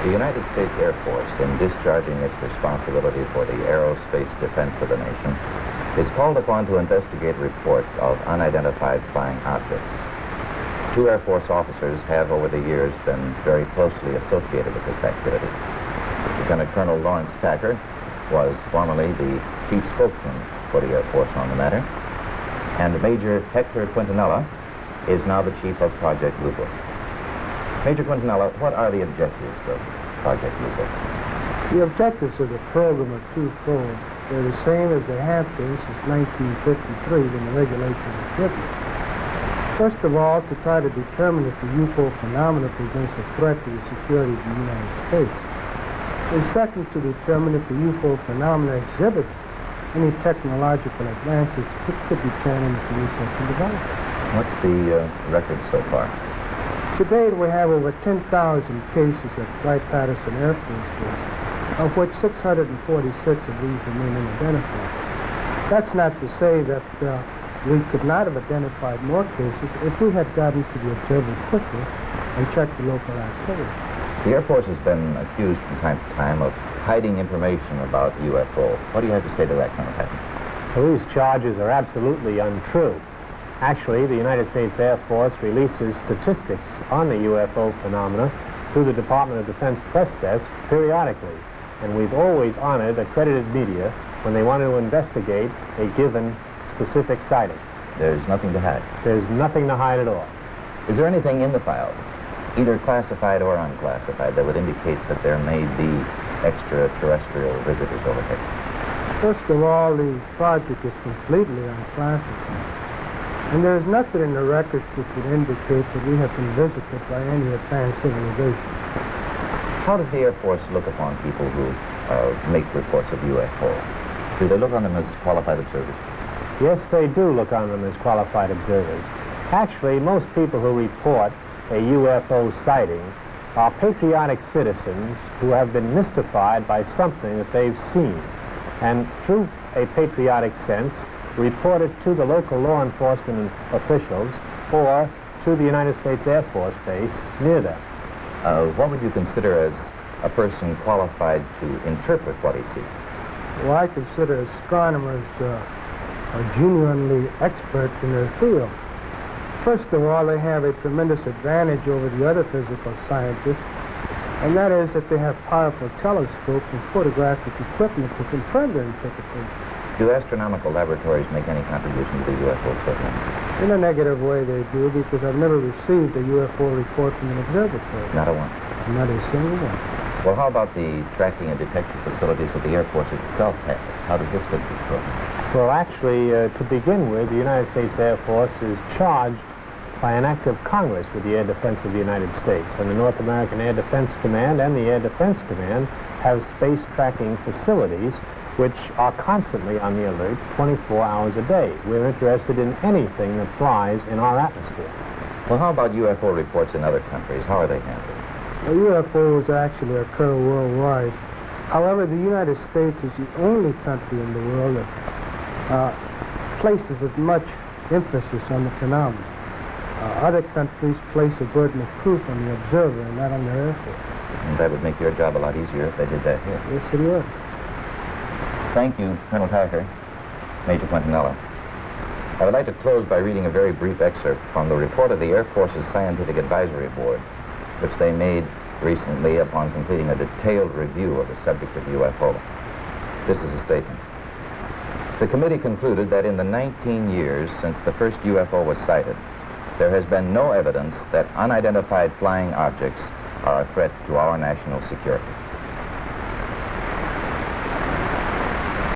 The United States Air Force, in discharging its responsibility for the aerospace defense of the nation, is called upon to investigate reports of unidentified flying objects. Two Air Force officers have over the years been very closely associated with this activity. Lieutenant Colonel Lawrence Tacker was formerly the chief spokesman for the Air Force on the matter, and Major Hector Quintanilla is now the chief of Project Blue Book. Major Quintanilla, what are the objectives of Project Blue Book? The objectives of the program are twofold. They're the same as they have been since 1953 when the regulation was written. First of all, to try to determine if the UFO phenomena presents a threat to the security of the United States. And second, to determine if the UFO phenomena exhibits any technological advances which could be turned into research and development. What's the record so far? To date, we have over 10,000 cases at Wright-Patterson Air Force Base, of which 646 of these remain unidentified. That's not to say that we could not have identified more cases if we had gotten to the observer quickly and checked the local activity. The Air Force has been accused from time to time of hiding information about UFO. What do you have to say to that, Colonel Tacker? Well, these charges are absolutely untrue. Actually, the United States Air Force releases statistics on the UFO phenomena through the Department of Defense press desk periodically, and we've always honored accredited media when they want to investigate a given specific sighting. There's nothing to hide? There's nothing to hide at all. Is there anything in the files, either classified or unclassified, that would indicate that there may be extraterrestrial visitors over here? First of all, the project is completely unclassified. And there's nothing in the records which would indicate that we have been visited by any advanced civilization. How does the Air Force look upon people who make reports of UFO? Do they look on them as qualified observers? Yes, they do look on them as qualified observers. Actually, most people who report a UFO sighting are patriotic citizens who have been mystified by something that they've seen, and through a patriotic sense, report it to the local law enforcement officials or to the United States Air Force Base near them. What would you consider as a person qualified to interpret what he sees? Well, I consider astronomers are genuinely expert in their field. First of all, they have a tremendous advantage over the other physical scientists, and that is that they have powerful telescopes and photographic equipment to confirm their interpretation. Do astronomical laboratories make any contribution to the UFO program? In a negative way, they do, because I've never received a UFO report from an observatory. Not a one? Not a single one. Well, how about the tracking and detection facilities that the Air Force itself has? How does this fit the program? Well, actually, to begin with, the United States Air Force is charged by an act of Congress with the air defense of the United States. And the North American Air Defense Command and the Air Defense Command have space tracking facilities which are constantly on the alert 24 hours a day. We're interested in anything that flies in our atmosphere. Well, how about UFO reports in other countries? How are they handled? Well, UFOs actually occur worldwide. However, the United States is the only country in the world that places as much emphasis on the phenomenon. Other countries place a burden of proof on the observer and not on their Air Force. And that would make your job a lot easier if they did that here. Yes, it would. Thank you, Colonel Tacker, Major Quintanilla. I would like to close by reading a very brief excerpt from the report of the Air Force's Scientific Advisory Board, which they made recently upon completing a detailed review of the subject of UFO. This is a statement. The committee concluded that in the 19 years since the first UFO was sighted, there has been no evidence that unidentified flying objects are a threat to our national security.